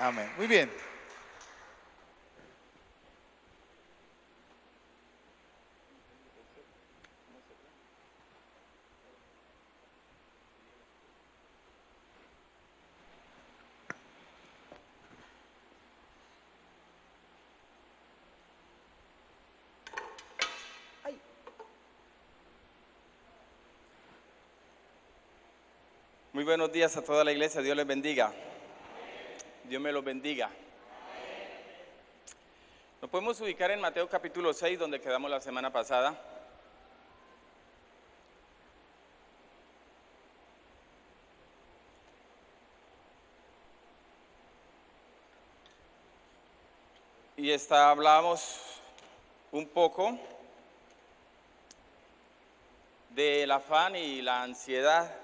Amén. Muy bien. Muy buenos días a toda la iglesia, Dios les bendiga. Dios me los bendiga. Nos podemos ubicar en Mateo capítulo 6, donde quedamos la semana pasada. Y hablamos un poco del afán y la ansiedad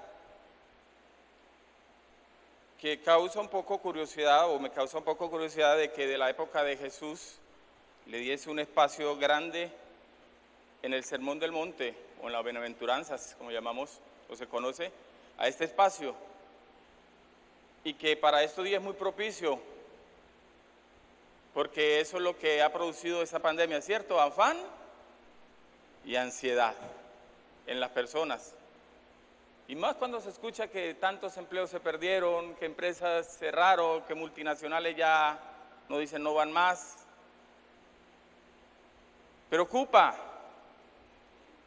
que causa un poco curiosidad, o me causa un poco curiosidad de que de la época de Jesús le diese un espacio grande en el Sermón del Monte, o en las Bienaventuranzas, como llamamos, o se conoce, a este espacio, y que para estos días es muy propicio, porque eso es lo que ha producido esa pandemia, ¿cierto? Afán y ansiedad en las personas. Y más cuando se escucha que tantos empleos se perdieron, que empresas cerraron, que multinacionales ya no dicen no van más. Preocupa.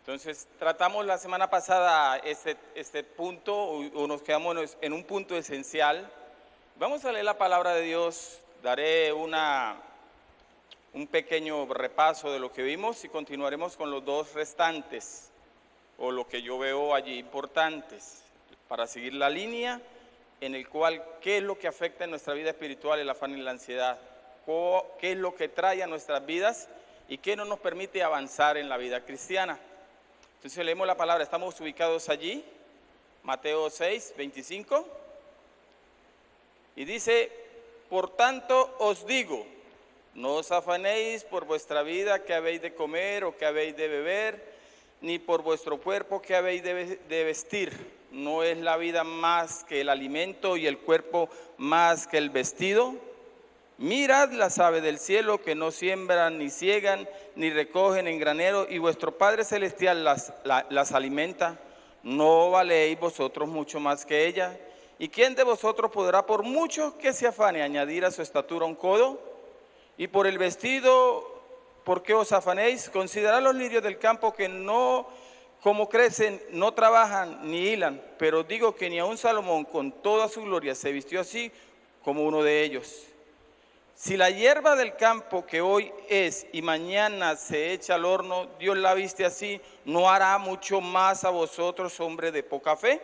Entonces tratamos la semana pasada este punto, o nos quedamos en un punto esencial. Vamos a leer la palabra de Dios, daré un pequeño repaso de lo que vimos y continuaremos con los dos restantes, o lo que yo veo allí importantes, para seguir la línea en el cual qué es lo que afecta en nuestra vida espiritual, el afán y la ansiedad, qué es lo que trae a nuestras vidas y qué no nos permite avanzar en la vida cristiana. Entonces leemos la palabra, estamos ubicados allí, Mateo 6, 25, y dice: por tanto os digo, no os afanéis por vuestra vida, qué habéis de comer o qué habéis de beber, ni por vuestro cuerpo, qué habéis de vestir. ¿No es la vida más que el alimento y el cuerpo más que el vestido? Mirad las aves del cielo, que no siembran, ni ciegan, ni recogen en granero, y vuestro Padre Celestial las alimenta. ¿No valéis vosotros mucho más que ella? ¿Y quién de vosotros podrá, por mucho que se afane, añadir a su estatura un codo? Y por el vestido, ¿por qué os afanéis? Considerad los lirios del campo, que no, como crecen, no trabajan ni hilan, pero digo que ni aun Salomón con toda su gloria se vistió así como uno de ellos. Si la hierba del campo, que hoy es y mañana se echa al horno, Dios la viste así, ¿no hará mucho más a vosotros, hombres de poca fe?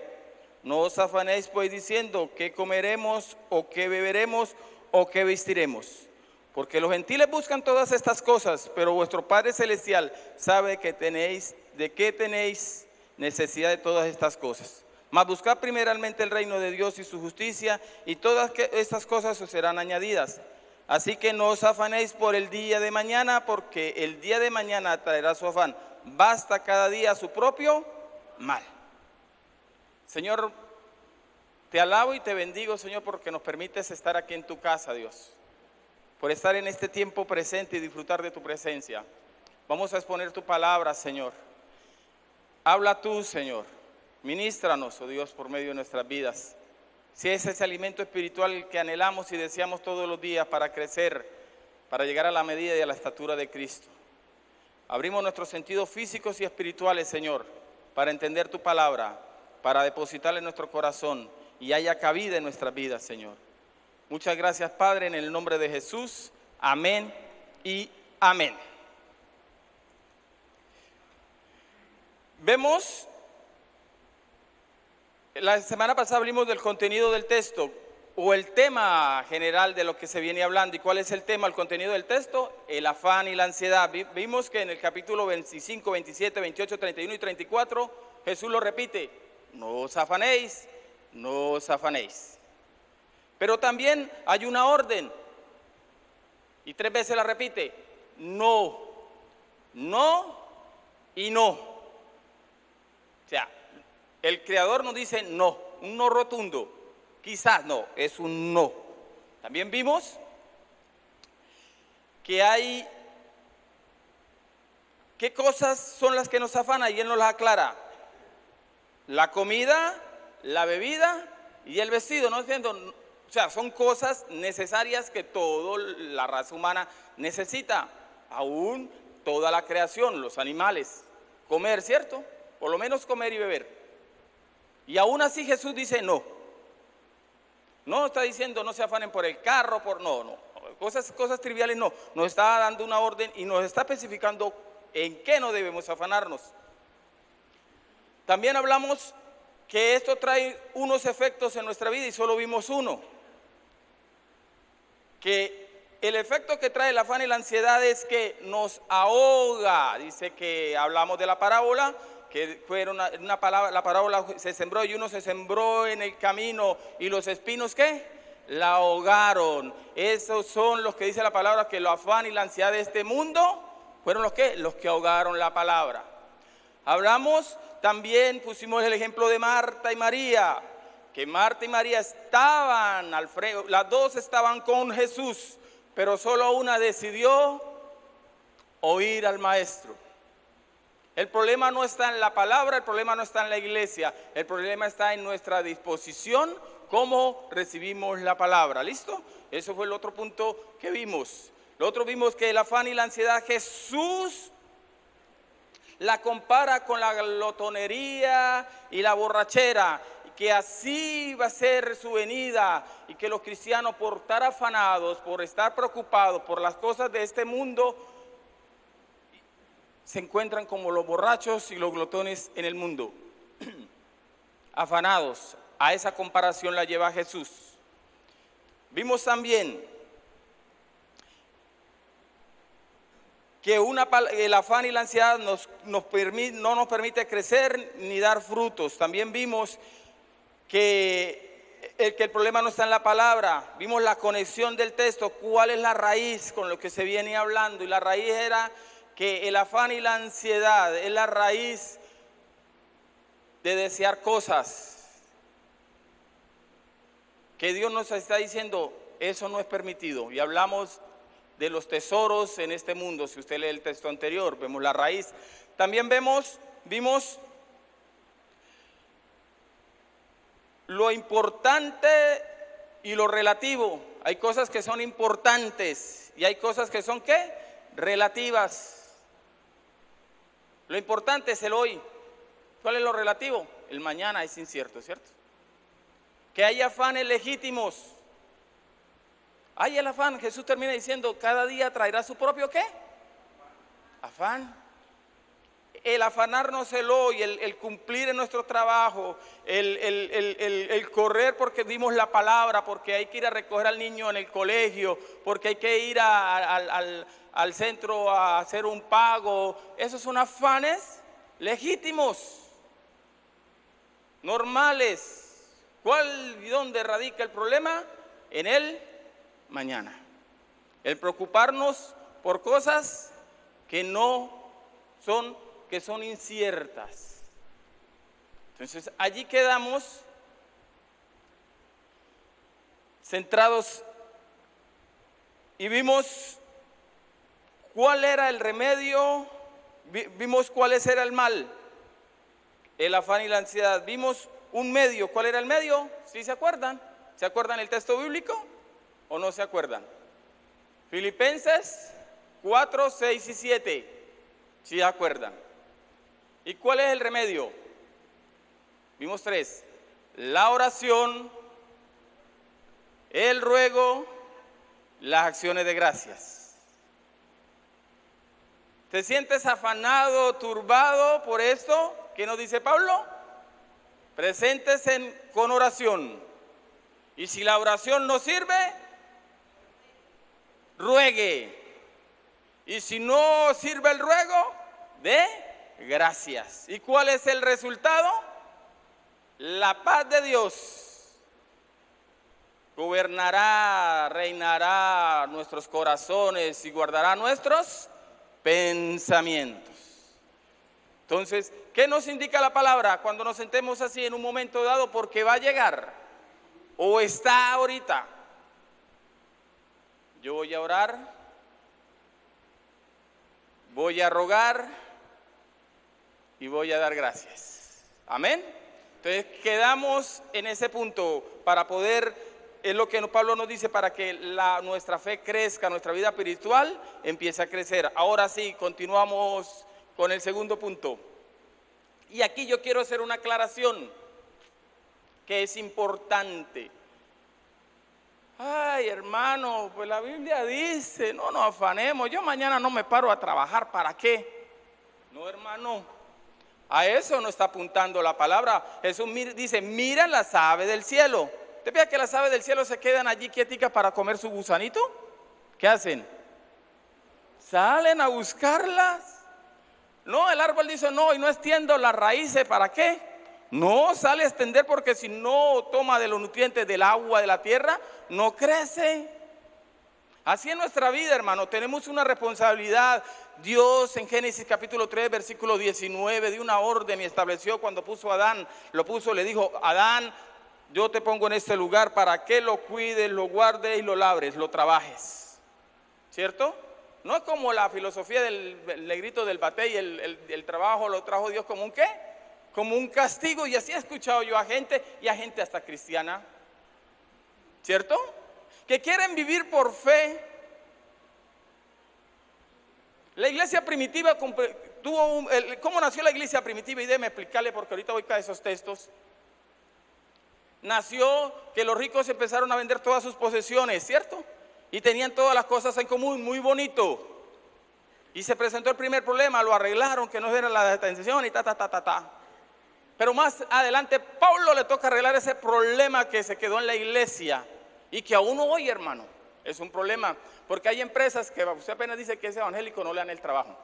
No os afanéis pues diciendo, ¿qué comeremos o qué beberemos o qué vestiremos? Porque los gentiles buscan todas estas cosas, pero vuestro Padre Celestial sabe que de qué tenéis necesidad de todas estas cosas. Mas buscad primeramente el reino de Dios y su justicia, y todas estas cosas os serán añadidas. Así que no os afanéis por el día de mañana, porque el día de mañana traerá su afán. Basta cada día su propio mal. Señor, te alabo y te bendigo, Señor, porque nos permites estar aquí en tu casa, Dios, por estar en este tiempo presente y disfrutar de tu presencia. Vamos a exponer tu palabra, Señor. Habla tú, Señor. Ministranos, oh Dios, por medio de nuestras vidas. Si es ese alimento espiritual que anhelamos y deseamos todos los días para crecer, para llegar a la medida y a la estatura de Cristo. Abrimos nuestros sentidos físicos y espirituales, Señor, para entender tu palabra, para depositarla en nuestro corazón y haya cabida en nuestras vidas, Señor. Muchas gracias, Padre, en el nombre de Jesús. Amén y amén. Vemos, la semana pasada hablamos del contenido del texto, o el tema general de lo que se viene hablando. ¿Y cuál es el tema, el contenido del texto? El afán y la ansiedad. Vimos que en el capítulo 25, 27, 28, 31 y 34, Jesús lo repite: no os afanéis, no os afanéis. Pero también hay una orden, y 3 veces la repite: no, no y no. O sea, el Creador nos dice no, un no rotundo. Quizás no, es un no. También vimos que hay, ¿qué cosas son las que nos afanan? Y él nos las aclara. La comida, la bebida y el vestido, ¿no? O sea, son cosas necesarias que toda la raza humana necesita, aún toda la creación, los animales. Comer, ¿cierto? Por lo menos comer y beber. Y aún así Jesús dice no. No está diciendo no se afanen por el carro, no. Cosas triviales no. Nos está dando una orden y nos está especificando en qué no debemos afanarnos. También hablamos que esto trae unos efectos en nuestra vida y solo vimos uno. Que el efecto que trae el afán y la ansiedad es que nos ahoga. Dice que hablamos de la parábola, que fue una palabra, la parábola se sembró y uno se sembró en el camino y los espinos ¿qué? La ahogaron. Esos son los que dice la palabra, que el afán y la ansiedad de este mundo fueron los que ahogaron la palabra. Hablamos también, pusimos el ejemplo de Marta y María, que Marta y María estaban las dos estaban con Jesús, pero solo una decidió oír al maestro. El problema no está en la palabra, el problema no está en la iglesia, el problema está en nuestra disposición, cómo recibimos la palabra. ¿Listo? Eso fue el otro punto que vimos. Lo otro vimos que el afán y la ansiedad, Jesús la compara con la glotonería y la borrachera, que así va a ser su venida y que los cristianos, por estar afanados, por estar preocupados por las cosas de este mundo, se encuentran como los borrachos y los glotones en el mundo. Afanados. A esa comparación la lleva Jesús. Vimos también que el afán y la ansiedad no nos permite crecer ni dar frutos. También vimos que el problema no está en la palabra. Vimos la conexión del texto, cuál es la raíz con lo que se viene hablando. Y la raíz era que el afán y la ansiedad es la raíz de desear cosas que Dios nos está diciendo, eso no es permitido. Y hablamos de los tesoros en este mundo. Si usted lee el texto anterior, vemos la raíz. También vimos lo importante y lo relativo. Hay cosas que son importantes y hay cosas que son ¿qué? Relativas. Lo importante es el hoy. ¿Cuál es lo relativo? El mañana es incierto, ¿cierto? Que hay afanes legítimos. Hay el afán. Jesús termina diciendo, cada día traerá su propio ¿qué? Afán. El afanarnos el hoy, el cumplir en nuestro trabajo, el correr porque dimos la palabra, porque hay que ir a recoger al niño en el colegio, porque hay que ir al centro a hacer un pago. Esos son afanes legítimos, normales. ¿Cuál y dónde radica el problema? En el mañana. El preocuparnos por cosas que son inciertas. Entonces allí quedamos centrados y vimos cuál era el remedio, vimos cuál era el mal, el afán y la ansiedad. Vimos un medio. ¿Cuál era el medio? ¿Sí se acuerdan? ¿Se acuerdan el texto bíblico o no se acuerdan? Filipenses 4, 6 y 7. ¿Sí se acuerdan? ¿Y cuál es el remedio? Vimos 3. La oración, el ruego, las acciones de gracias. ¿Te sientes afanado, turbado por esto? ¿Qué nos dice Pablo? Preséntese con oración. Y si la oración no sirve, ruegue. Y si no sirve el ruego, dé gracias. ¿Y cuál es el resultado? La paz de Dios gobernará, reinará nuestros corazones y guardará nuestros pensamientos. Entonces, ¿qué nos indica la palabra cuando nos sentemos así en un momento dado? Porque va a llegar o está ahorita. Yo voy a orar, voy a rogar y voy a dar gracias. Amén. Entonces quedamos en ese punto para poder, es lo que Pablo nos dice, para que nuestra fe crezca, nuestra vida espiritual empiece a crecer. Ahora sí, continuamos con el segundo punto. Y aquí yo quiero hacer una aclaración que es importante. Ay, hermano, pues la Biblia dice, no nos afanemos, yo mañana no me paro a trabajar, ¿para qué? No, hermano, a eso no está apuntando la palabra. Jesús dice, mira las aves del cielo. ¿Te fijas que las aves del cielo se quedan allí quieticas para comer su gusanito? ¿Qué hacen? Salen a buscarlas. No, el árbol dice, no, y no extiendo las raíces, ¿para qué? No sale a extender porque si no toma de los nutrientes del agua de la tierra, no crece. Así en nuestra vida, hermano, tenemos una responsabilidad. Dios en Génesis capítulo 3, versículo 19, dio una orden y estableció cuando puso a Adán, le dijo, Adán, yo te pongo en este lugar para que lo cuides, lo guardes y lo labres, lo trabajes. ¿Cierto? No es como la filosofía del negrito del bate y el trabajo lo trajo Dios como un ¿qué? Como un castigo, y así he escuchado yo a gente y a gente hasta cristiana, ¿cierto? Que quieren vivir por fe. La iglesia primitiva tuvo ¿cómo nació la iglesia primitiva? Y déjeme explicarle porque ahorita voy a esos textos. Nació que los ricos empezaron a vender todas sus posesiones, ¿cierto? Y tenían todas las cosas en común, muy bonito. Y se presentó el primer problema, lo arreglaron, que no era la detención y ta. Pero más adelante Pablo le toca arreglar ese problema que se quedó en la iglesia y que aún hoy, hermano, es un problema. Porque hay empresas que usted apenas dice que es evangélico, no le dan el trabajo.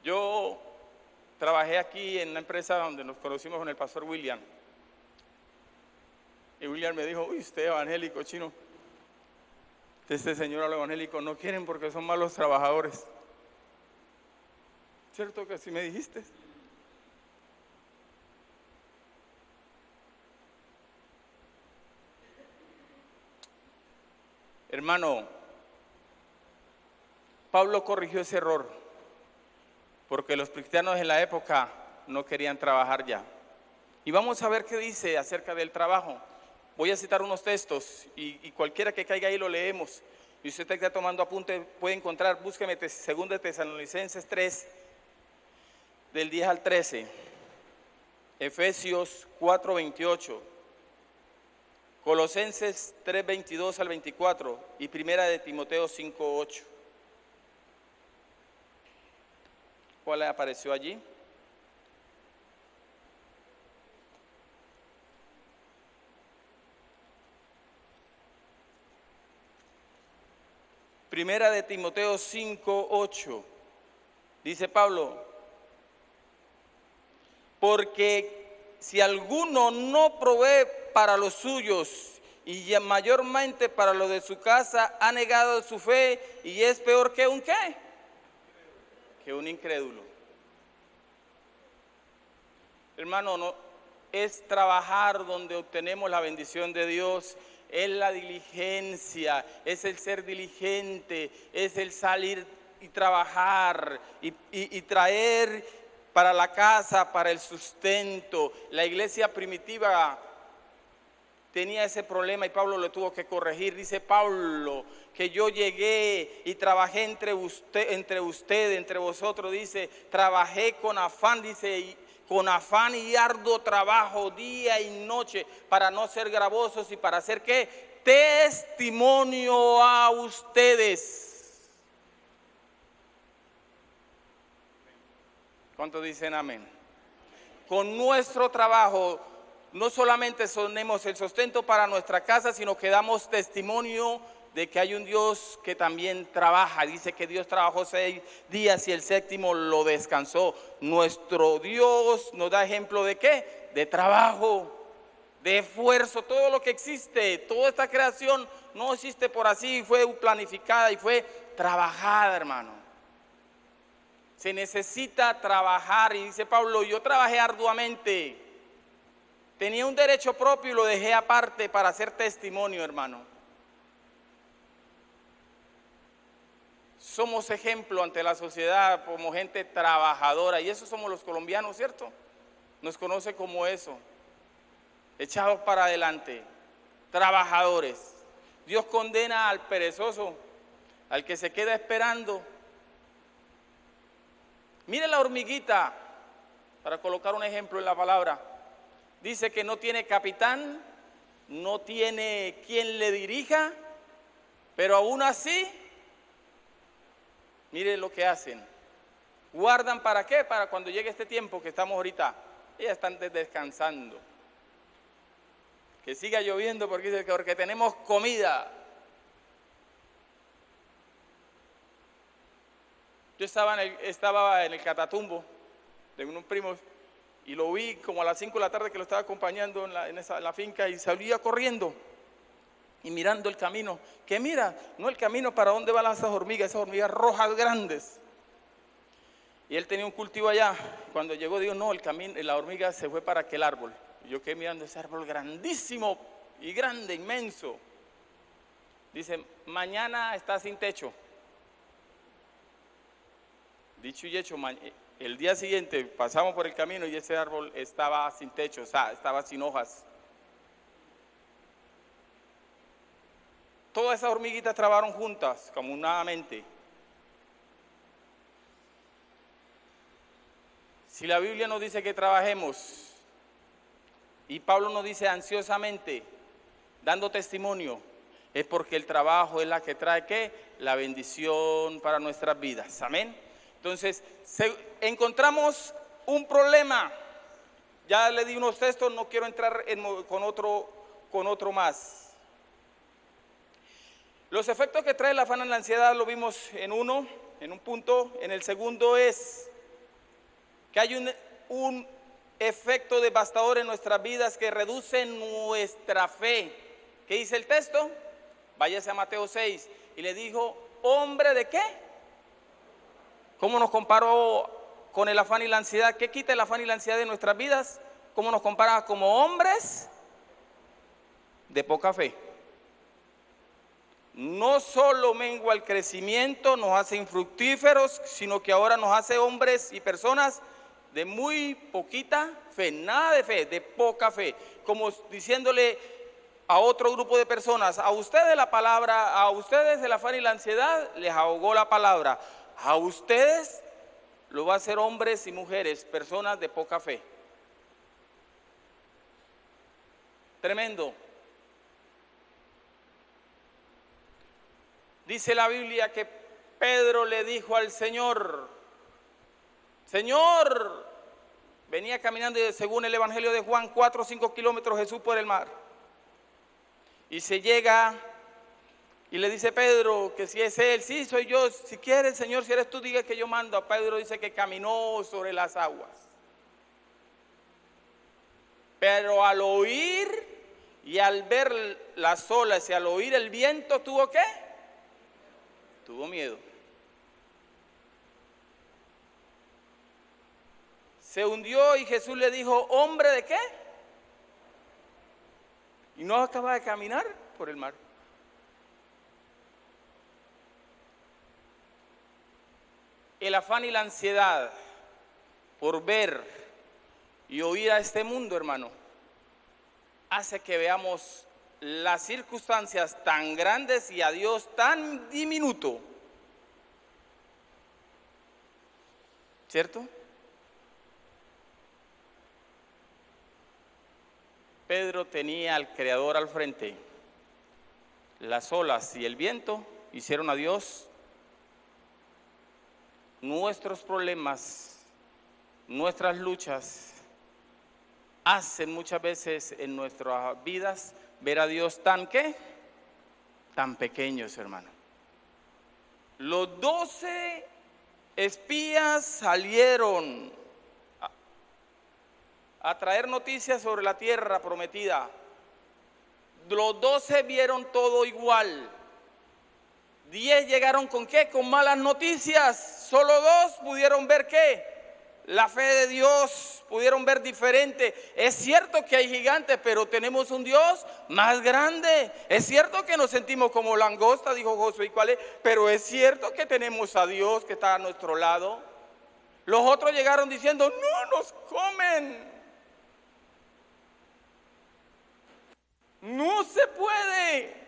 Yo trabajé aquí en una empresa donde nos conocimos con el pastor William. Y William me dijo, uy, usted evangélico, chino. Este señor a los evangélicos no quieren porque son malos trabajadores. ¿Cierto que así me dijiste? Hermano, Pablo corrigió ese error porque los cristianos en la época no querían trabajar ya. Y vamos a ver qué dice acerca del trabajo. Voy a citar unos textos y cualquiera que caiga ahí lo leemos. Y usted está tomando apunte, puede encontrar, búsqueme 2 Tesalonicenses 3, del 10 al 13, Efesios 4, 28, Colosenses 3, 22 al 24 y Primera de Timoteo 5, 8. ¿Cuál le apareció allí? Primera de Timoteo 5, 8. Dice Pablo, porque si alguno no provee para los suyos y mayormente para los de su casa, ha negado su fe y es peor que un ¿qué? Que un incrédulo. Hermano, no es trabajar donde obtenemos la bendición de Dios, es la diligencia, es el ser diligente, es el salir y trabajar y traer para la casa, para el sustento. La iglesia primitiva tenía ese problema y Pablo lo tuvo que corregir. Dice Pablo que yo llegué y trabajé entre vosotros, dice, trabajé con afán, dice, con afán y arduo trabajo día y noche para no ser gravosos y para hacer ¿qué? Testimonio a ustedes. ¿Cuántos dicen amén? Con nuestro trabajo no solamente tenemos el sustento para nuestra casa, sino que damos testimonio de que hay un Dios que también trabaja. Dice que Dios trabajó 6 días y el séptimo lo descansó. Nuestro Dios nos da ejemplo de ¿qué? De trabajo, de esfuerzo. Todo lo que existe, toda esta creación no existe por así, fue planificada y fue trabajada, hermano. Se necesita trabajar y dice Pablo, yo trabajé arduamente. Tenía un derecho propio y lo dejé aparte para hacer testimonio, hermano. Somos ejemplo ante la sociedad como gente trabajadora, y eso somos los colombianos, ¿cierto? Nos conoce como eso, echados para adelante, trabajadores. Dios condena al perezoso, al que se queda esperando. Mire la hormiguita, para colocar un ejemplo en la palabra. Dice que no tiene capitán, no tiene quien le dirija, pero aún así, mire lo que hacen. ¿Guardan para qué? Para cuando llegue este tiempo que estamos ahorita. Ellas están descansando. Que siga lloviendo porque tenemos comida. Yo estaba en el Catatumbo de unos primos y lo vi como a las 5 de la tarde que lo estaba acompañando en la finca, y salía corriendo y mirando el camino. Que mira, no el camino para dónde van esas hormigas rojas grandes. Y él tenía un cultivo allá. Cuando llegó dijo, no, la hormiga se fue para aquel árbol. Y yo quedé mirando ese árbol grandísimo y grande, inmenso. Dice, mañana está sin techo. Dicho y hecho, el día siguiente pasamos por el camino y ese árbol estaba sin techo, o sea, estaba sin hojas. Todas esas hormiguitas trabajaron juntas, comunadamente. Si la Biblia nos dice que trabajemos, y Pablo nos dice ansiosamente, dando testimonio, es porque el trabajo es la que trae ¿qué? La bendición para nuestras vidas. Amén. Entonces, encontramos un problema. Ya le di unos textos, no quiero entrar con otro más. Los efectos que trae el afán y la ansiedad lo vimos en un punto. En el segundo es que hay un efecto devastador en nuestras vidas que reduce nuestra fe. ¿Qué dice el texto? Váyase a Mateo 6. Y le dijo, ¿hombre de qué? ¿Cómo nos comparó con el afán y la ansiedad? ¿Qué quita el afán y la ansiedad de nuestras vidas? ¿Cómo nos compara? Como hombres de poca fe. No solo mengua el crecimiento, nos hace infructíferos, sino que ahora nos hace hombres y personas de muy poquita fe, nada de fe, de poca fe. Como diciéndole a otro grupo de personas, a ustedes la palabra, a ustedes el afán y la ansiedad les ahogó la palabra. A ustedes lo va a hacer hombres y mujeres, personas de poca fe. Tremendo. Dice la Biblia que Pedro le dijo al Señor, Señor, venía caminando según el Evangelio de Juan, 4 o 5 kilómetros Jesús por el mar. Y se llega y le dice Pedro que si es él, sí soy yo, si quieres Señor, si eres tú, diga que yo mando. A Pedro dice que caminó sobre las aguas. Pero al oír y al ver las olas y al oír el viento, ¿tuvo qué? Tuvo miedo. Se hundió y Jesús le dijo, ¿hombre de qué? Y no acaba de caminar por el mar. El afán y la ansiedad por ver y oír a este mundo, hermano, hace que veamos las circunstancias tan grandes y a Dios tan diminuto. ¿Cierto? Pedro tenía al Creador al frente. Las olas y el viento hicieron a Dios. Nuestros problemas, nuestras luchas, hacen muchas veces en nuestras vidas ver a Dios tan ¿qué? Tan pequeños, hermano. Los 12 espías salieron a traer noticias sobre la tierra prometida. Los 12 vieron todo igual. 10 llegaron con ¿qué? Con malas noticias. Solo 2 pudieron ver ¿qué? La fe de Dios pudieron ver diferente. Es cierto que hay gigantes, pero tenemos un Dios más grande. Es cierto que nos sentimos como langosta, dijo Josué, ¿y cuál es? Pero es cierto que tenemos a Dios que está a nuestro lado. Los otros llegaron diciendo, no nos comen. No se puede.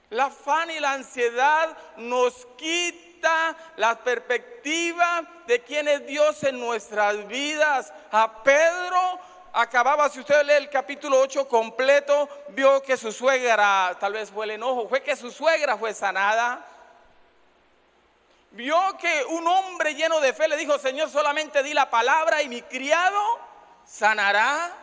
La afán y la ansiedad nos quita la perspectiva de quién es Dios en nuestras vidas. A Pedro acababa, si usted lee el capítulo 8 completo, vio que su suegra, tal vez fue el enojo, fue que su suegra fue sanada. Vio que un hombre lleno de fe le dijo, Señor, solamente di la palabra y mi criado sanará.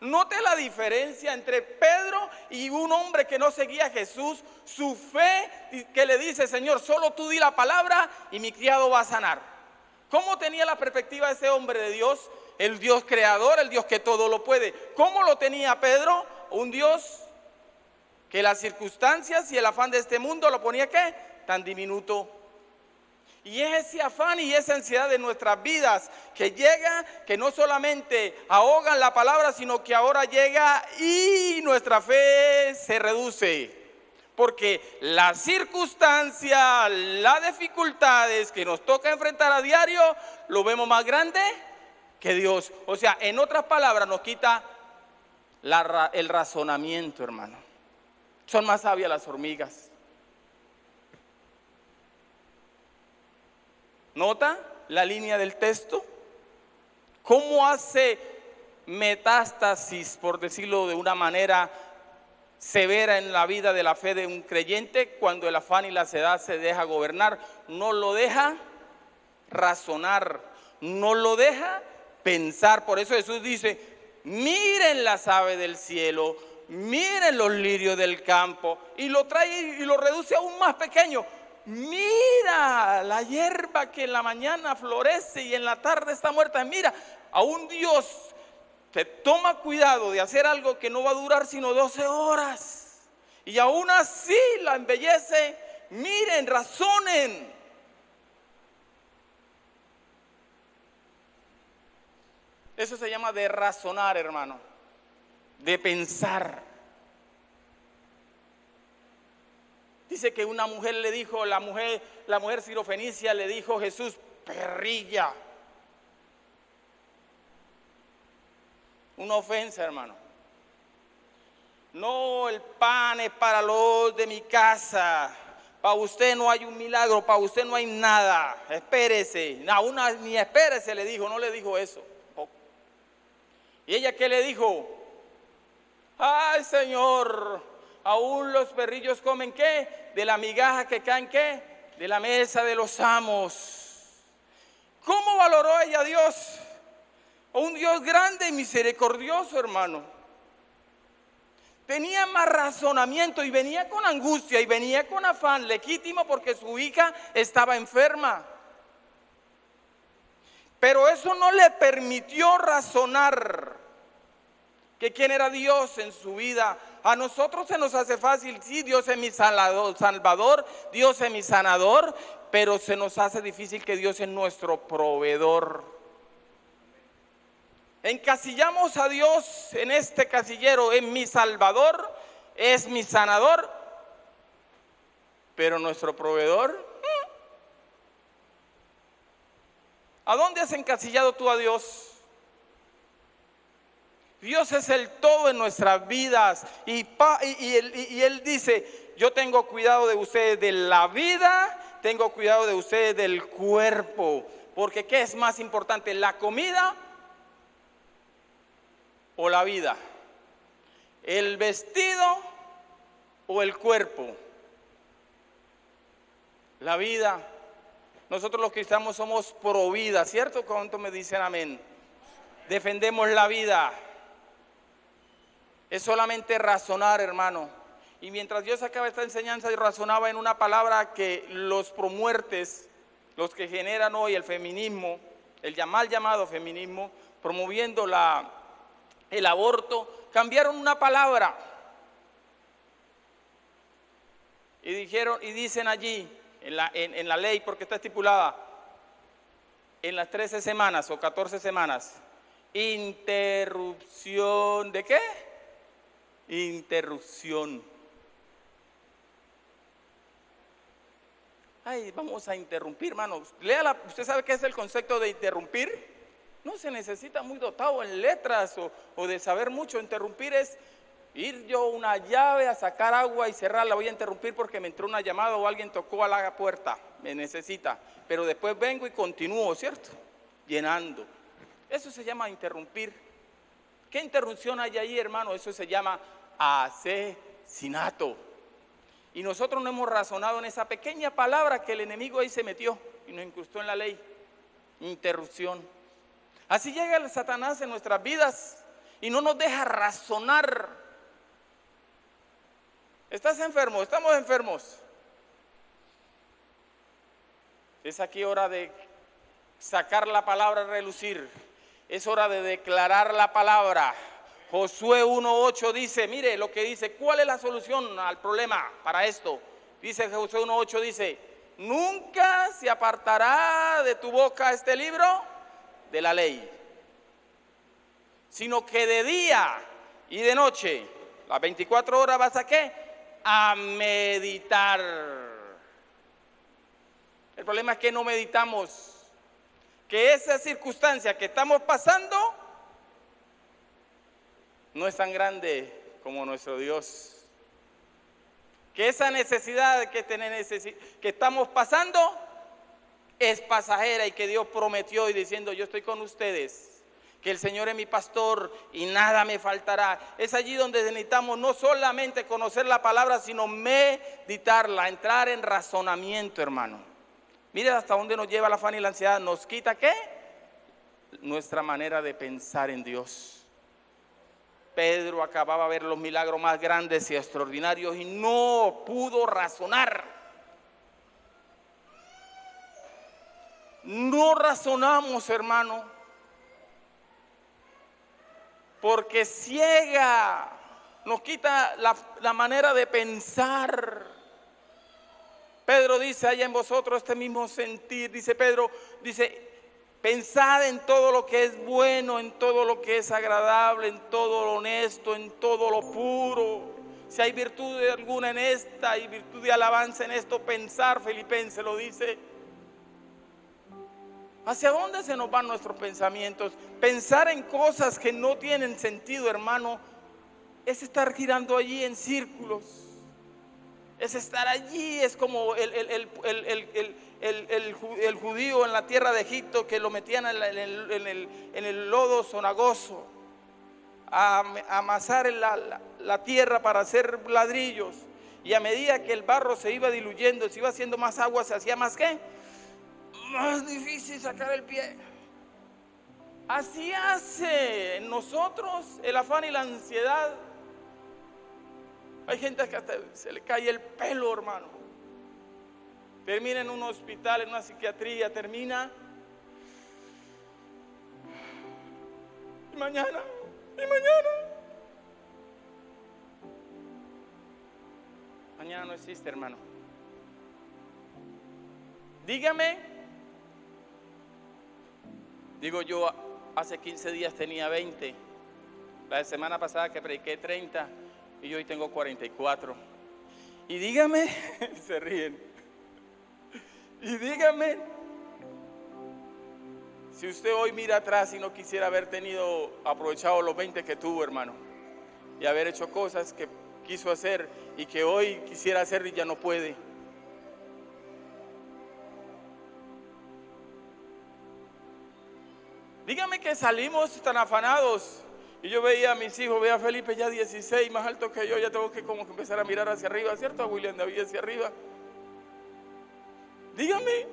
Note la diferencia entre Pedro y un hombre que no seguía a Jesús. Su fe que le dice, Señor, solo tú di la palabra y mi criado va a sanar. ¿Cómo tenía la perspectiva de ese hombre de Dios? El Dios creador, el Dios que todo lo puede. ¿Cómo lo tenía Pedro? Un Dios que las circunstancias y el afán de este mundo lo ponía ¿qué? Tan diminuto. Y es ese afán y esa ansiedad de nuestras vidas que llega, que no solamente ahogan la palabra, sino que ahora llega y nuestra fe se reduce. Porque las circunstancias, las dificultades que nos toca enfrentar a diario, lo vemos más grande que Dios. O sea, en otras palabras, nos quita el razonamiento, hermano. Son más sabias las hormigas. ¿Nota la línea del texto? ¿Cómo hace metástasis, por decirlo de una manera severa, en la vida de la fe de un creyente cuando el afán y la ansiedad se deja gobernar? No lo deja razonar, no lo deja pensar. Por eso Jesús dice, miren las aves del cielo, miren los lirios del campo, y lo trae y lo reduce aún más pequeño. Mira la hierba que en la mañana florece y en la tarde está muerta. Mira, aún Dios te toma cuidado de hacer algo que no va a durar sino 12 horas. Y aún así la embellece. Miren, razonen. Eso se llama de razonar, hermano. De pensar. Dice que una mujer le dijo, la mujer sirofenicia le dijo, Jesús, perrilla. Una ofensa, hermano. No, el pan es para los de mi casa. Para usted no hay un milagro, para usted no hay nada. Espérese. Ni espérese le dijo, no le dijo eso. ¿Y ella qué le dijo? Ay, Señor, aún los perrillos comen ¿qué? De la migaja que caen ¿qué? De la mesa de los amos. ¿Cómo valoró ella a Dios? Un Dios grande y misericordioso, hermano. Tenía más razonamiento y venía con angustia y venía con afán legítimo porque su hija estaba enferma. Pero eso no le permitió razonar que quién era Dios en su vida. A nosotros se nos hace fácil, sí, Dios es mi salvador, Dios es mi sanador, pero se nos hace difícil que Dios es nuestro proveedor. Encasillamos a Dios en este casillero, es mi salvador, es mi sanador, pero nuestro proveedor, ¿a dónde has encasillado tú a Dios? Dios es el todo en nuestras vidas y Él dice, yo tengo cuidado de ustedes de la vida, tengo cuidado de ustedes del cuerpo, porque ¿qué es más importante, la comida o la vida? ¿El vestido o el cuerpo? La vida. Nosotros los cristianos somos pro vida, ¿cierto? ¿Cuánto me dicen amén? Defendemos la vida. Es solamente razonar, hermano. Y mientras Dios sacaba esta enseñanza, y razonaba en una palabra que los promuertes, los que generan hoy el feminismo, el mal llamado feminismo, promoviendo el aborto, cambiaron una palabra. Y dijeron, y dicen allí, en la ley, porque está estipulada, en las 13 semanas o 14 semanas. Interrupción, ¿de qué? Interrupción. Ay, vamos a interrumpir, hermanos. Léala, ¿usted sabe qué es el concepto de interrumpir? No se necesita muy dotado en letras o de saber mucho. Interrumpir es ir yo una llave a sacar agua y cerrarla. Voy a interrumpir porque me entró una llamada o alguien tocó a la puerta. Me necesita. Pero después vengo y continúo, ¿cierto? Llenando. Eso se llama interrumpir. ¿Qué interrupción hay ahí, hermano? Eso se llama asesinato. Y nosotros no hemos razonado en esa pequeña palabra que el enemigo ahí se metió y nos incrustó en la ley. Interrupción. Así llega el Satanás en nuestras vidas y no nos deja razonar. ¿Estás enfermo? ¿Estamos enfermos? Es aquí hora de sacar la palabra a relucir. Es hora de declarar la palabra. Josué 1:8 dice, mire lo que dice, ¿cuál es la solución al problema para esto? Dice Josué 1:8, dice, nunca se apartará de tu boca este libro de la ley, sino que de día y de noche, las 24 horas vas a ¿qué? A meditar. El problema es que no meditamos, que esa circunstancia que estamos pasando no es tan grande como nuestro Dios. Que esa necesidad que estamos pasando es pasajera y que Dios prometió y diciendo, yo estoy con ustedes, que el Señor es mi pastor y nada me faltará. Es allí donde necesitamos no solamente conocer la palabra, sino meditarla, entrar en razonamiento, hermano. Mire hasta dónde nos lleva el afán y la ansiedad. ¿Nos quita qué? Nuestra manera de pensar en Dios. Pedro acababa de ver los milagros más grandes y extraordinarios y no pudo razonar. No razonamos, hermano, porque ciega, nos quita la manera de pensar. Pedro dice, haya en vosotros este mismo sentir, dice Pedro, dice, pensad en todo lo que es bueno, en todo lo que es agradable, en todo lo honesto, en todo lo puro. Si hay virtud alguna en esta y virtud de alabanza en esto, pensar, Filipenses lo dice. ¿Hacia dónde se nos van nuestros pensamientos? Pensar en cosas que no tienen sentido, hermano, es estar girando allí en círculos. Es estar allí, es como el judío en la tierra de Egipto que lo metían en el lodo cenagoso a amasar la tierra para hacer ladrillos, y a medida que el barro se iba diluyendo, se iba haciendo más agua, se hacía más ¿qué? Más difícil sacar el pie. Así hace en nosotros el afán y la ansiedad. Hay gente que hasta se le cae el pelo, hermano. Termina en un hospital, en una psiquiatría, termina. Y mañana. Mañana no existe, hermano. Dígame. Digo yo, hace 15 días tenía 20. La semana pasada que prediqué 30. Y yo hoy tengo 44. Y dígame, se ríen. Y dígame, si usted hoy mira atrás y no quisiera haber aprovechado los 20 que tuvo, hermano, y haber hecho cosas que quiso hacer y que hoy quisiera hacer y ya no puede. Dígame que salimos tan afanados. Y yo veía a mis hijos, veía a Felipe ya 16, más alto que yo, ya tengo que como que empezar a mirar hacia arriba, ¿cierto? A William David hacia arriba. Dígame,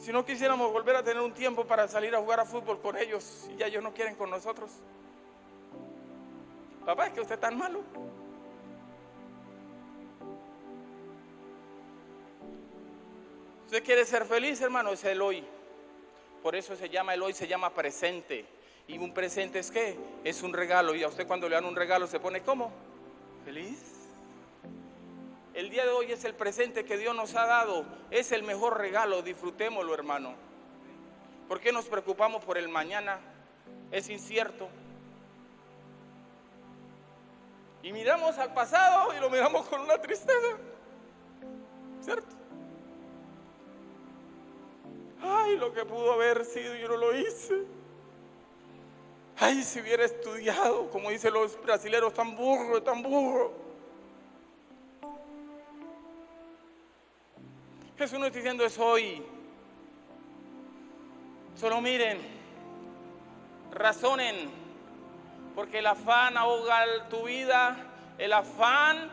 si no quisiéramos volver a tener un tiempo para salir a jugar a fútbol con ellos, y ya ellos no quieren con nosotros. Papá, es que usted es tan malo. Usted quiere ser feliz, hermano, es el hoy. Por eso se llama el hoy, se llama presente. Y un presente es ¿qué? Es un regalo. Y a usted cuando le dan un regalo se pone ¿cómo? Feliz. El día de hoy es el presente que Dios nos ha dado. Es el mejor regalo, disfrutémoslo, hermano. ¿Por qué nos preocupamos por el mañana? Es incierto. Y miramos al pasado y lo miramos con una tristeza, ¿cierto? Ay, lo que pudo haber sido, yo no lo hice. Ay, si hubiera estudiado, como dicen los brasileños, tan burro, tan burro. Jesús nos está diciendo eso hoy. Solo miren, razonen, porque el afán ahoga tu vida, el afán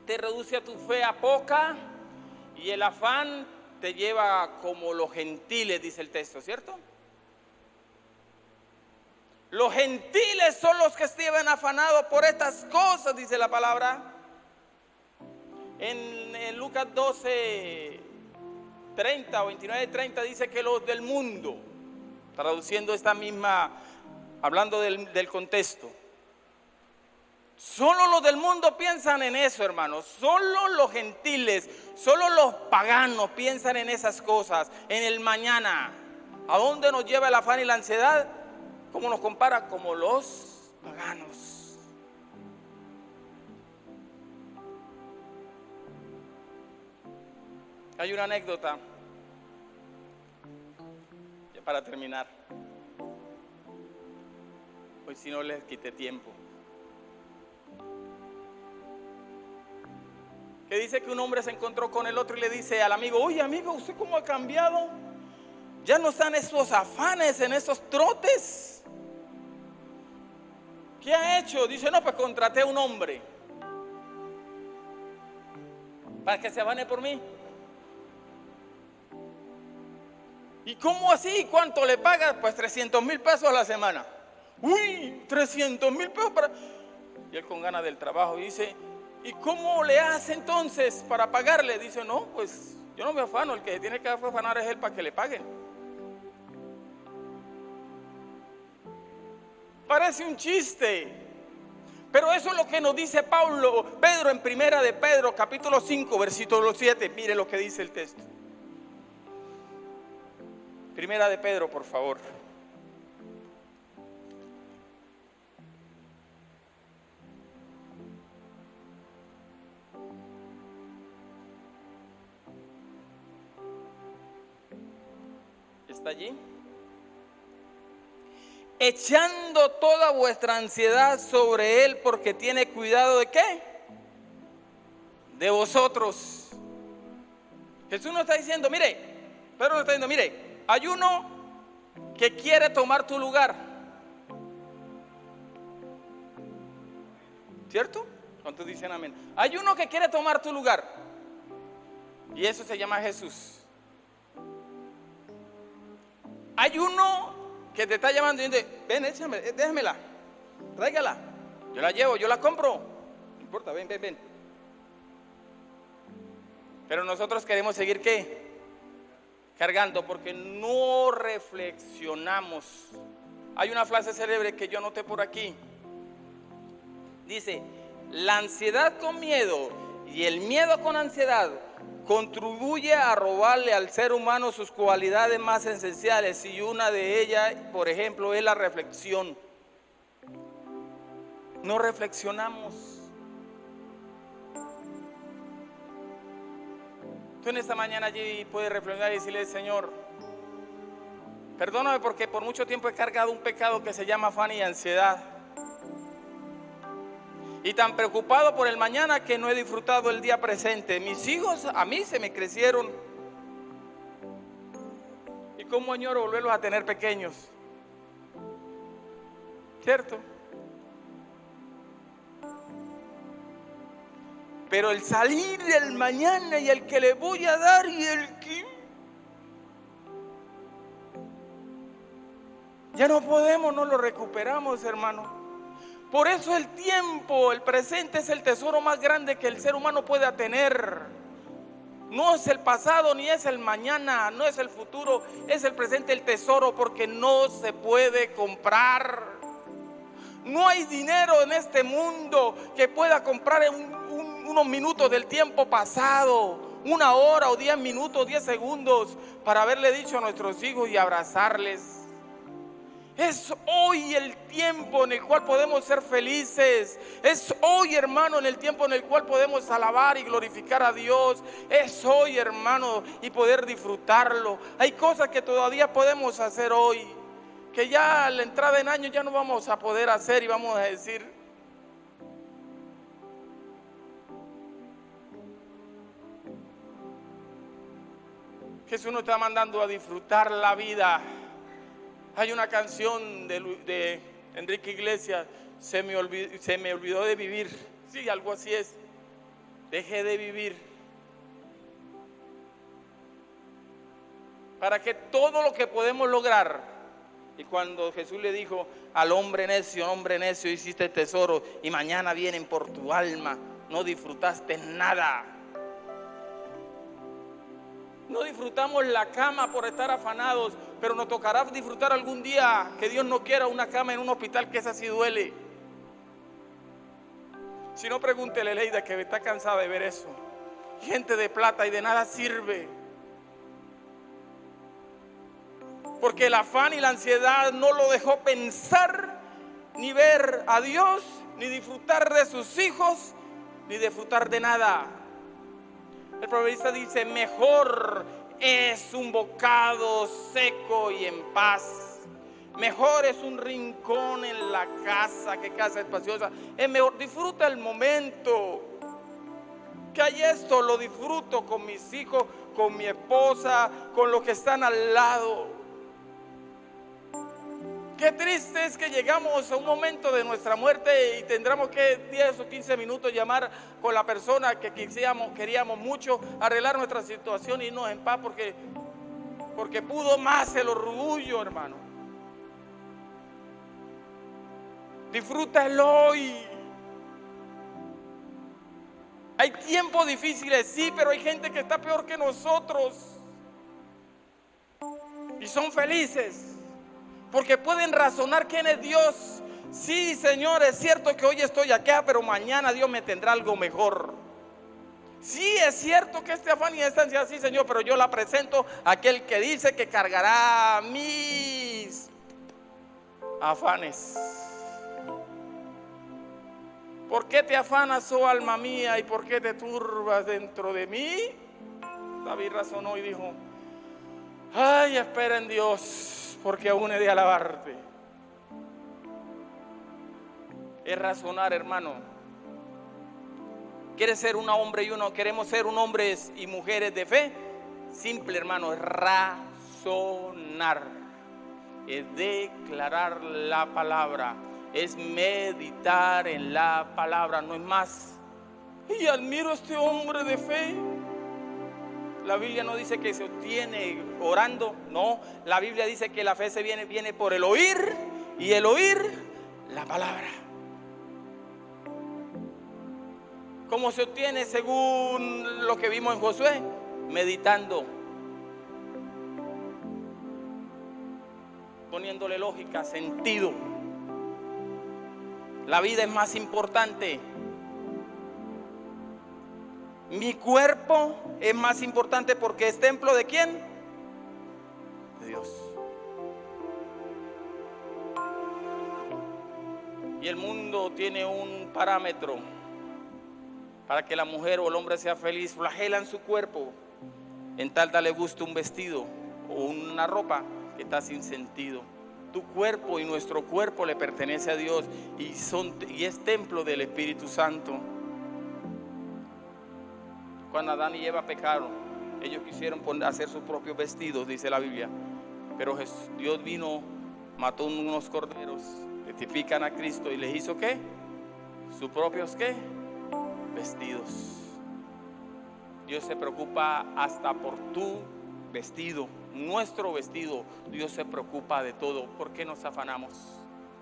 te reduce a tu fe a poca y el afán te lleva como los gentiles, dice el texto, ¿cierto? Los gentiles son los que estaban afanados por estas cosas, dice la palabra. En Lucas 12, 30 o 29, 30 dice que los del mundo, traduciendo esta misma, hablando del contexto. Solo los del mundo piensan en eso, hermanos. Solo los gentiles, solo los paganos piensan en esas cosas, en el mañana. ¿A dónde nos lleva el afán y la ansiedad? ¿Cómo nos compara? Como los paganos. Hay una anécdota, ya para terminar, hoy si no les quité tiempo, que dice que un hombre se encontró con el otro y le dice al amigo: oye amigo, ¿usted cómo ha cambiado? Ya no están esos afanes, en esos trotes. ¿Qué ha hecho? Dice: no, pues contraté a un hombre para que se afane por mí. ¿Y cómo así? ¿Cuánto le pagas? Pues 300,000 pesos a la semana. Uy, 300,000 pesos para... Y él con ganas del trabajo dice: ¿y cómo le hace entonces para pagarle? Dice: no, pues yo no me afano, el que tiene que afanar es él para que le paguen. Parece un chiste, pero eso es lo que nos dice Pedro en Primera de Pedro, capítulo 5, versículo 7. Mire lo que dice el texto. Primera de Pedro, por favor. ¿Está allí? Echando toda vuestra ansiedad sobre Él, porque tiene cuidado ¿de qué? De vosotros. Jesús nos está diciendo, mire, Pedro nos está diciendo, mire, hay uno que quiere tomar tu lugar. ¿Cierto? ¿Cuántos dicen amén? Hay uno que quiere tomar tu lugar. Y eso se llama Jesús. Hay uno que te está llamando y dice: ven, échame, déjamela, tráigala, yo la llevo, yo la compro, no importa, ven. Pero nosotros queremos seguir ¿qué? Cargando, porque no reflexionamos. Hay una frase célebre que yo anoté por aquí. Dice: la ansiedad con miedo y el miedo con ansiedad contribuye a robarle al ser humano sus cualidades más esenciales, y una de ellas, por ejemplo, es la reflexión. No reflexionamos. Tú en esta mañana allí puedes reflexionar y decirle: Señor, perdóname porque por mucho tiempo he cargado un pecado que se llama afán y ansiedad. Y tan preocupado por el mañana que no he disfrutado el día presente. Mis hijos a mí se me crecieron. Y cómo añoro volverlos a tener pequeños. ¿Cierto? Pero el salir del mañana y el que le voy a dar y el que... ya no podemos, no lo recuperamos, hermano. Por eso el tiempo, el presente, es el tesoro más grande que el ser humano pueda tener. No es el pasado ni es el mañana, no es el futuro, es el presente, el tesoro, porque no se puede comprar. No hay dinero en este mundo que pueda comprar unos minutos del tiempo pasado, 1 hora o 10 minutos, 10 segundos para haberle dicho a nuestros hijos y abrazarles. Es hoy el tiempo en el cual podemos ser felices. Es hoy, hermano, en el tiempo en el cual podemos alabar y glorificar a Dios. Es hoy, hermano, y poder disfrutarlo. Hay cosas que todavía podemos hacer hoy, que ya a la entrada en año ya no vamos a poder hacer y vamos a decir: Jesús nos está mandando a disfrutar la vida. Hay una canción de Enrique Iglesias, se me olvidó de vivir. Sí, algo así es. Dejé de vivir. Para que todo lo que podemos lograr. Y cuando Jesús le dijo al hombre necio, hiciste tesoro y mañana vienen por tu alma, no disfrutaste nada. No disfrutamos la cama por estar afanados, pero nos tocará disfrutar algún día, que Dios no quiera, una cama en un hospital, que esa sí duele. Si no, pregúntele a Leida, que está cansada de ver eso. Gente de plata y de nada sirve. Porque el afán y la ansiedad no lo dejó pensar, ni ver a Dios, ni disfrutar de sus hijos, ni disfrutar de nada. El proverbista dice: mejor es un bocado seco y en paz. Mejor es un rincón en la casa que casa espaciosa. Es mejor, disfruta el momento. Que hay esto, lo disfruto con mis hijos, con mi esposa, con los que están al lado. Qué triste es que llegamos a un momento de nuestra muerte y tendremos que 10 o 15 minutos llamar con la persona que queríamos mucho, arreglar nuestra situación y irnos en paz porque pudo más el orgullo, hermano. Disfruta el hoy. Hay tiempos difíciles, sí, pero hay gente que está peor que nosotros y son felices. Porque pueden razonar quién es Dios. Sí, Señor, es cierto que hoy estoy acá, pero mañana Dios me tendrá algo mejor. Sí, es cierto que este afán y esta ansiedad, sí, Señor, pero yo la presento a aquel que dice que cargará mis afanes. ¿Por qué te afanas, oh alma mía, y por qué te turbas dentro de mí? David razonó y dijo: ay, espera en Dios, porque aún he de alabarte. Es razonar, hermano. ¿Quieres ser un hombre y uno? ¿Queremos ser un hombres y mujeres de fe? Simple, hermano, es razonar. Es declarar la palabra. Es meditar en la palabra, no es más. Y admiro a este hombre de fe. La Biblia no dice que se obtiene orando, no. La Biblia dice que la fe se viene por el oír, y el oír la palabra. ¿Cómo se obtiene? Según lo que vimos en Josué, meditando, poniéndole lógica, sentido. La vida es más importante. Mi cuerpo es más importante porque es templo ¿de quién? De Dios. Y el mundo tiene un parámetro para que la mujer o el hombre sea feliz. Flagelan su cuerpo en tal darle gusto un vestido o una ropa que está sin sentido. Tu cuerpo y nuestro cuerpo le pertenece a Dios y es templo del Espíritu Santo. Cuando Adán y Eva pecaron, ellos quisieron hacer sus propios vestidos, dice la Biblia. Pero Dios vino, mató unos corderos, testifican a Cristo y les hizo ¿qué? Sus propios ¿qué? Vestidos. Dios se preocupa hasta por tu vestido, nuestro vestido. Dios se preocupa de todo. ¿Por qué nos afanamos?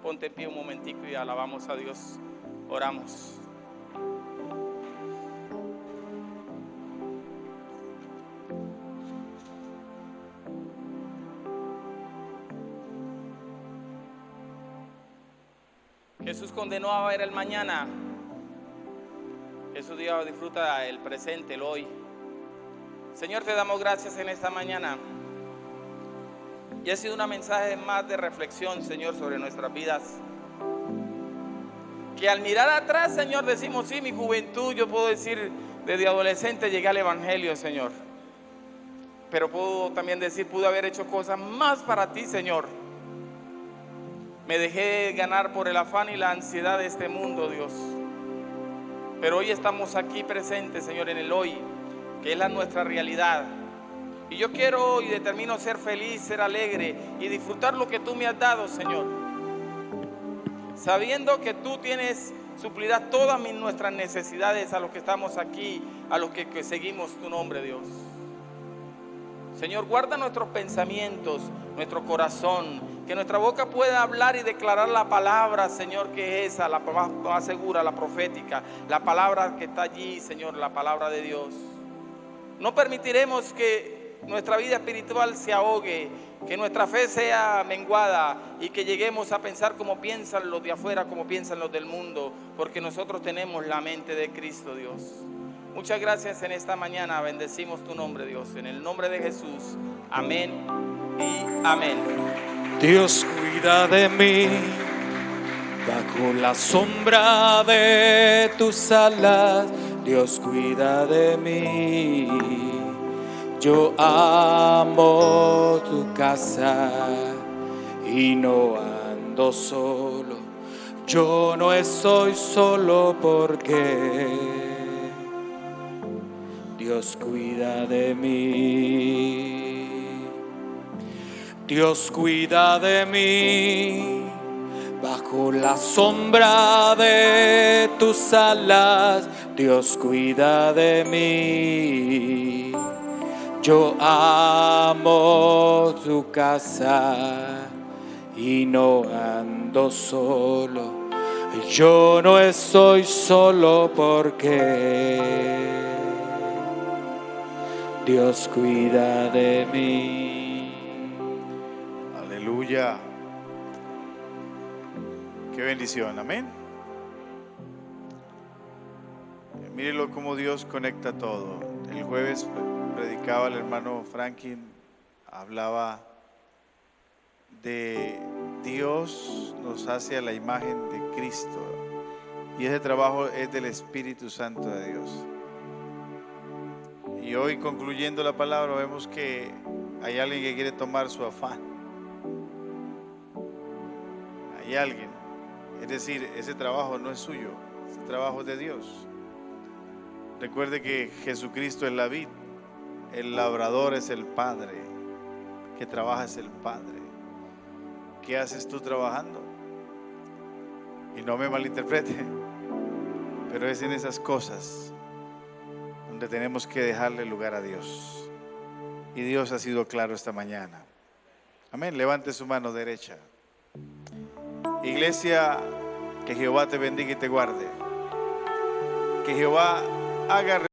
Ponte en pie un momentico y alabamos a Dios. Oramos. Jesús condenó a ver el mañana. Jesús disfruta el presente, el hoy. Señor, te damos gracias en esta mañana. Y ha sido un mensaje más de reflexión, Señor, sobre nuestras vidas. Que al mirar atrás, Señor, decimos, sí, mi juventud, yo puedo decir, desde adolescente llegué al Evangelio, Señor. Pero puedo también decir, pude haber hecho cosas más para ti, Señor. Me dejé ganar por el afán y la ansiedad de este mundo, Dios. Pero hoy estamos aquí presentes, Señor, en el hoy, que es nuestra realidad. Y yo quiero y determino ser feliz, ser alegre y disfrutar lo que tú me has dado, Señor. Sabiendo que tú tienes suplirás todas nuestras necesidades a los que estamos aquí, a los que seguimos tu nombre, Dios. Señor, guarda nuestros pensamientos, nuestro corazón, que nuestra boca pueda hablar y declarar la palabra, Señor, que es esa, la más segura, la profética, la palabra que está allí, Señor, la palabra de Dios. No permitiremos que nuestra vida espiritual se ahogue, que nuestra fe sea menguada y que lleguemos a pensar como piensan los de afuera, como piensan los del mundo, porque nosotros tenemos la mente de Cristo, Dios. Muchas gracias en esta mañana, bendecimos tu nombre, Dios, en el nombre de Jesús, amén y amén. Dios cuida de mí, bajo la sombra de tus alas, Dios cuida de mí. Yo amo tu casa y no ando solo, yo no estoy solo porque Dios cuida de mí. Dios cuida de mí, bajo la sombra de tus alas, Dios cuida de mí. Yo amo tu casa y no ando solo, yo no estoy solo porque Dios cuida de mí. Aleluya. Qué bendición, amén. Mírenlo cómo Dios conecta todo. El jueves predicaba el hermano Franklin, hablaba de Dios nos hace a la imagen de Cristo y ese trabajo es del Espíritu Santo de Dios. Y hoy, concluyendo la palabra, vemos que hay alguien que quiere tomar su afán. Hay alguien, es decir, ese trabajo no es suyo, ese trabajo es de Dios. Recuerde que Jesucristo es la vid, el labrador es el Padre, que trabaja es el Padre. ¿Qué haces tú trabajando? Y no me malinterprete, pero es en esas cosas donde tenemos que dejarle lugar a Dios. Y Dios ha sido claro esta mañana. Amén. Levante su mano derecha. Iglesia, que Jehová te bendiga y te guarde. Que Jehová haga